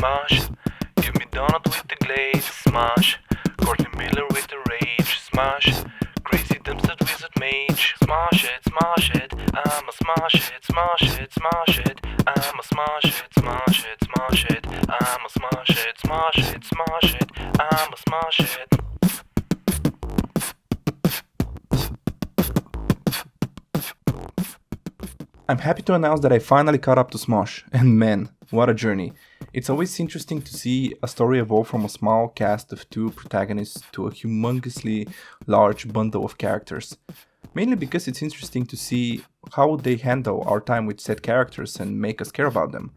Smosh. Give me donut with the glaze, Smosh. Courtney Miller with the rage, Smosh. Crazy dumpster wizard mage, smosh it, I'ma smosh it, smosh it, smosh it, I'ma smosh it, smosh it, smosh it, I'ma smosh it, smosh it, smosh it, I'ma smosh it. I'm happy to announce that I finally caught up to Smosh, and man, what a journey. It's always interesting to see a story evolve from a small cast of 2 protagonists to a humongously large bundle of characters. Mainly because it's interesting to see how they handle our time with said characters and make us care about them.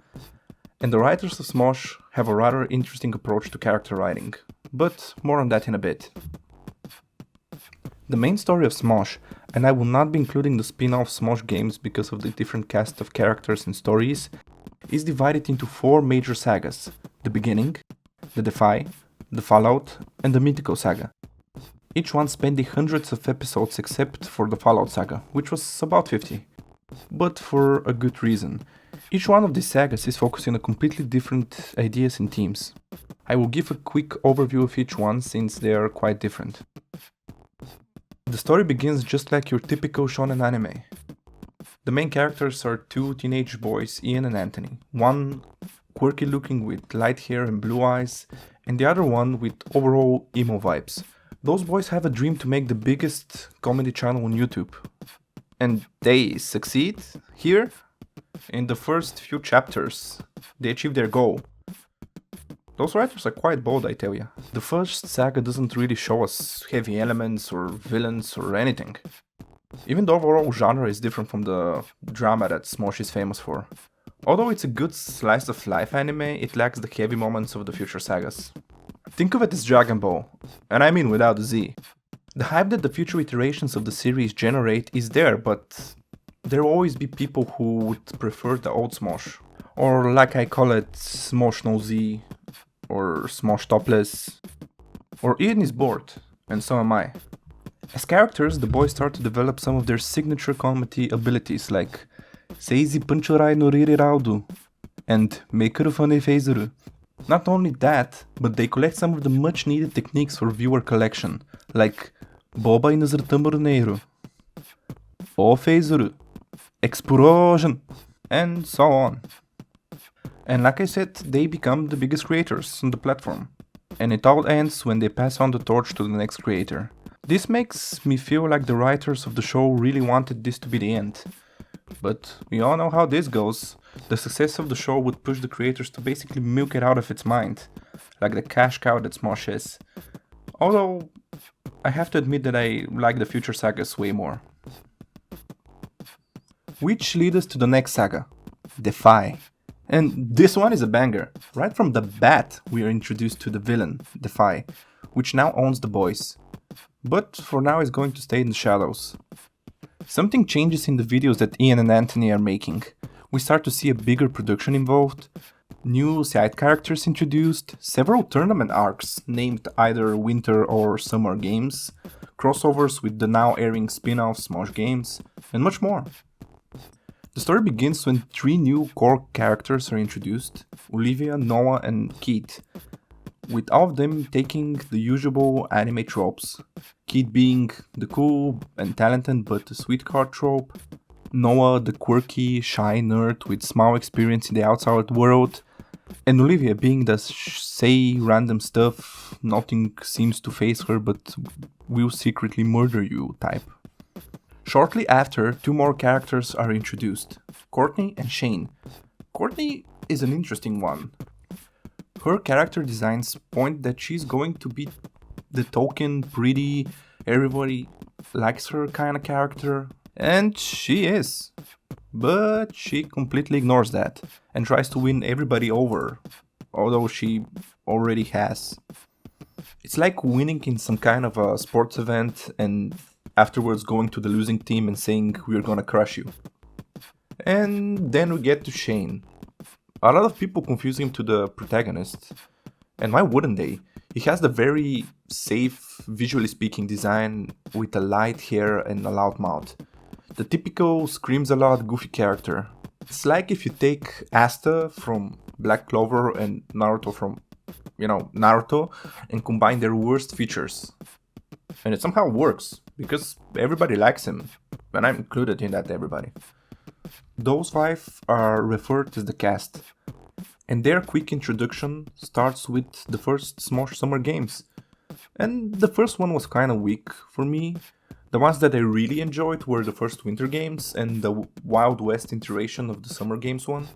And the writers of Smosh have a rather interesting approach to character writing, but more on that in a bit. The main story of Smosh, and I will not be including the spin-off Smosh games because of the different cast of characters and stories, is divided into 4 major sagas: the beginning, the defy, the fallout, and the mythical saga. Each one spanning hundreds of episodes except for the fallout saga, which was about 50. But for a good reason. Each one of these sagas is focusing on completely different ideas and themes. I will give a quick overview of each one since they are quite different. The story begins just like your typical shonen anime. The main characters are 2 teenage boys, Ian and Anthony. One quirky looking with light hair and blue eyes, and the other one with overall emo vibes. Those boys have a dream to make the biggest comedy channel on YouTube. And they succeed here. In the first few chapters, they achieve their goal. Those writers are quite bold, I tell ya. The first saga doesn't really show us heavy elements or villains or anything. Even the overall genre is different from the drama that Smosh is famous for. Although it's a good slice of life anime, it lacks the heavy moments of the future sagas. Think of it as Dragon Ball, and I mean without the Z. The hype that the future iterations of the series generate is there, but there will always be people who would prefer the old Smosh. Or like I call it, Smosh no Z, or Smosh topless. Or Ian is bored, and so am I. As characters, the boys start to develop some of their signature comedy abilities like Seizi Punchurai no Ririraudu and Makeru Fane Feizuru. Not only that, but they collect some of the much needed techniques for viewer collection, like Boba Inazertamuru Neiru, O Feizuru, Explosion, and so on. And like I said, they become the biggest creators on the platform. And it all ends when they pass on the torch to the next creator. This makes me feel like the writers of the show really wanted this to be the end. But we all know how this goes. The success of the show would push the creators to basically milk it out of its mind, like the cash cow that Smosh is. Although, I have to admit that I like the future sagas way more. Which leads us to the next saga, Defy. And this one is a banger. Right from the bat, we are introduced to the villain, Defy, which now owns the boys. But for now is going to stay in the shadows. Something changes in the videos that Ian and Anthony are making. We start to see a bigger production involved, new side characters introduced, several tournament arcs named either Winter or Summer Games, crossovers with the now airing spin-off Smosh games, and much more. The story begins when 3 new core characters are introduced, Olivia, Noah and Keith, with all of them taking the usual anime tropes. Keith being the cool and talented but sweetheart trope, Noah the quirky, shy nerd with small experience in the outside world, and Olivia being the say random stuff, nothing seems to faze her but will secretly murder you type. Shortly after, 2 more characters are introduced, Courtney and Shane. Courtney is an interesting one. Her character designs point that she's going to be the token, pretty, everybody likes her kind of character, and she is. But she completely ignores that and tries to win everybody over, although she already has. It's like winning in some kind of a sports event and afterwards going to the losing team and saying we're gonna crush you. And then we get to Shane. A lot of people confuse him to the protagonist, and why wouldn't they? He has the very safe, visually speaking design with a light hair and a loud mouth. The typical screams a lot goofy character. It's like if you take Asta from Black Clover and Naruto from, Naruto, and combine their worst features. And it somehow works, because everybody likes him, and I'm included in that everybody. Those five are referred as the cast, and their quick introduction starts with the first Smosh Summer Games. And the first one was kinda weak for me. The ones that I really enjoyed were the first Winter Games and the Wild West iteration of the Summer Games one.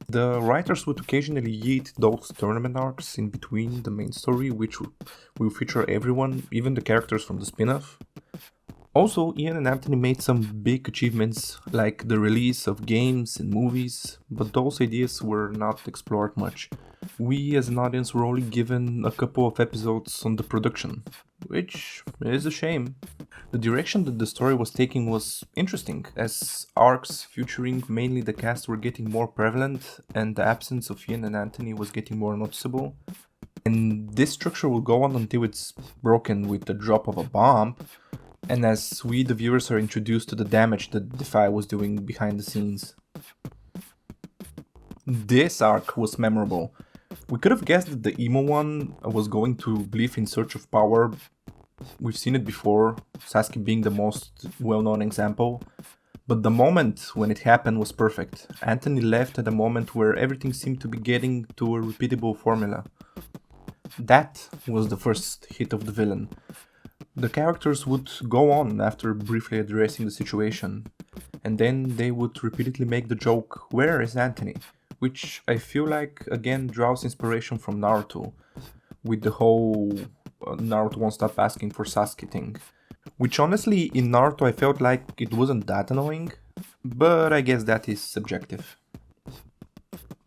The writers would occasionally yeet those tournament arcs in between the main story, which will feature everyone, even the characters from the spin-off. Also, Ian and Anthony made some big achievements, like the release of games and movies, but those ideas were not explored much. We as an audience were only given a couple of episodes on the production, which is a shame. The direction that the story was taking was interesting, as arcs featuring mainly the cast were getting more prevalent and the absence of Ian and Anthony was getting more noticeable. And this structure will go on until it's broken with the drop of a bomb, and as we, the viewers, are introduced to the damage that Defy was doing behind the scenes. This arc was memorable. We could have guessed that the emo one was going to leave in search of power. We've seen it before, Sasuke being the most well-known example. But the moment when it happened was perfect. Anthony left at a moment where everything seemed to be getting to a repeatable formula. That was the first hit of the villain. The characters would go on after briefly addressing the situation, and then they would repeatedly make the joke, "Where is Anthony?" Which I feel like again draws inspiration from Naruto, with the whole Naruto won't stop asking for Sasuke thing. Which honestly, in Naruto I felt like it wasn't that annoying, but I guess that is subjective.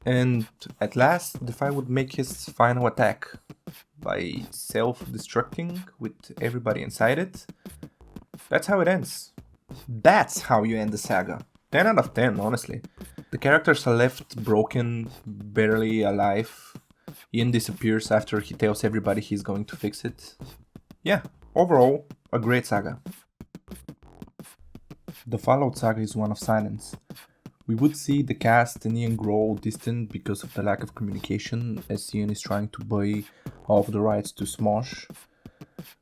And at last, Defy would make his final attack by self-destructing with everybody inside it. That's how it ends. That's how you end the saga. 10 out of 10, honestly. The characters are left broken, barely alive. Ian disappears after he tells everybody he's going to fix it. Yeah, overall, a great saga. The Fallout saga is one of silence. We would see the cast and Ian grow distant because of the lack of communication, as Ian is trying to buy all of the rights to Smosh.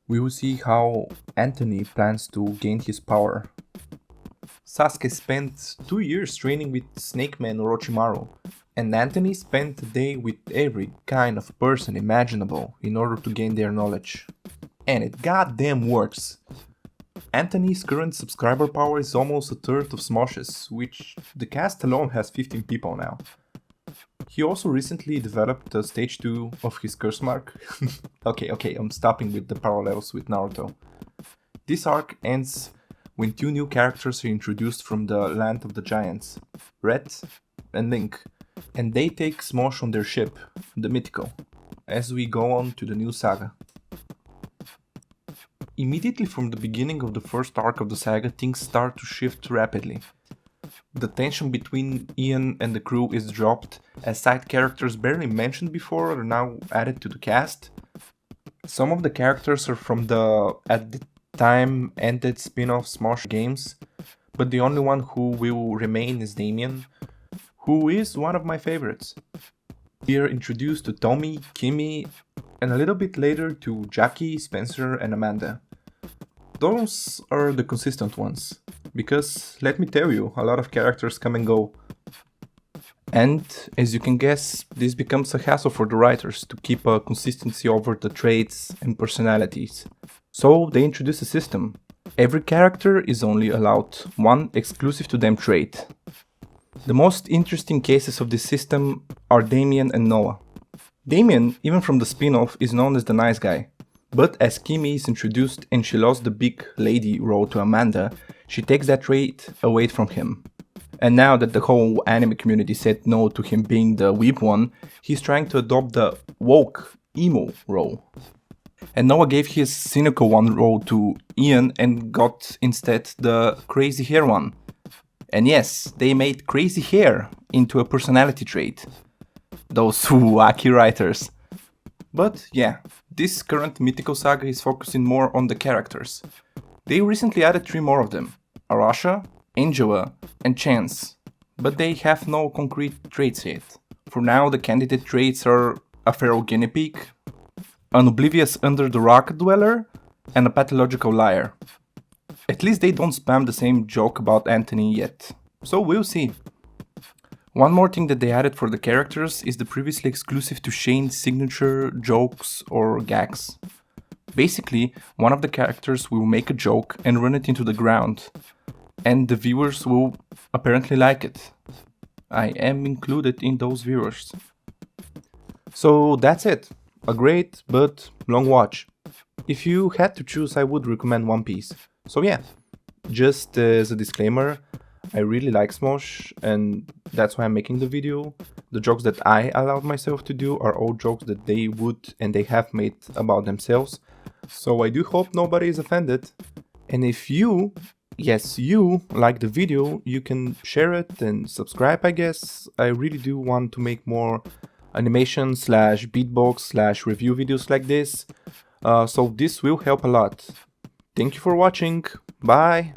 We will see how Anthony plans to gain his power. Sasuke spent 2 years training with Snake Man Orochimaru, and Anthony spent a day with every kind of person imaginable in order to gain their knowledge. And it goddamn works! Anthony's current subscriber power is almost a third of Smosh's, which the cast alone has 15 people now. He also recently developed a stage 2 of his curse mark. Okay, I'm stopping with the parallels with Naruto. This arc ends when 2 new characters are introduced from the land of the giants, Red and Link, and they take Smosh on their ship, the Mythical, as we go on to the new saga. Immediately from the beginning of the first arc of the saga, things start to shift rapidly. The tension between Ian and the crew is dropped, as side characters barely mentioned before are now added to the cast. Some of the characters are from the, at the time, ended spin-off Smosh games, but the only one who will remain is Damien, who is one of my favorites. We are introduced to Tommy, Kimmy, and a little bit later to Jackie, Spencer, and Amanda. Those are the consistent ones, because let me tell you, a lot of characters come and go. And as you can guess, this becomes a hassle for the writers to keep a consistency over the traits and personalities. So they introduce a system. Every character is only allowed one exclusive to them trait. The most interesting cases of this system are Damien and Noah. Damien, even from the spin-off, is known as the nice guy. But as Kimmy is introduced and she lost the big lady role to Amanda, she takes that trait away from him. And now that the whole anime community said no to him being the weeb one, he's trying to adopt the woke, emo role. And Noah gave his cynical one role to Ian and got instead the crazy hair one. And yes, they made crazy hair into a personality trait. Those wacky writers. But yeah, this current mythical saga is focusing more on the characters. They recently added 3 more of them: Arasha, Angela, and Chance. but they have no concrete traits yet. For now, the candidate traits are a feral guinea pig, an oblivious under the rock dweller, and a pathological liar. At least they don't spam the same joke about Anthony yet, so we'll see. One more thing that they added for the characters is the previously exclusive to Shane's signature jokes or gags. Basically, one of the characters will make a joke and run it into the ground, and the viewers will apparently like it. I am included in those viewers. So that's it. A great but long watch. If you had to choose, I would recommend One Piece. So yeah, just as a disclaimer, I really like Smosh, and that's why I'm making the video. The jokes that I allowed myself to do are all jokes that they would and they have made about themselves. So I do hope nobody is offended. And if you, yes you, like the video, you can share it and subscribe, I guess. I really do want to make more animation / beatbox / review videos like this. So this will help a lot. Thank you for watching. Bye!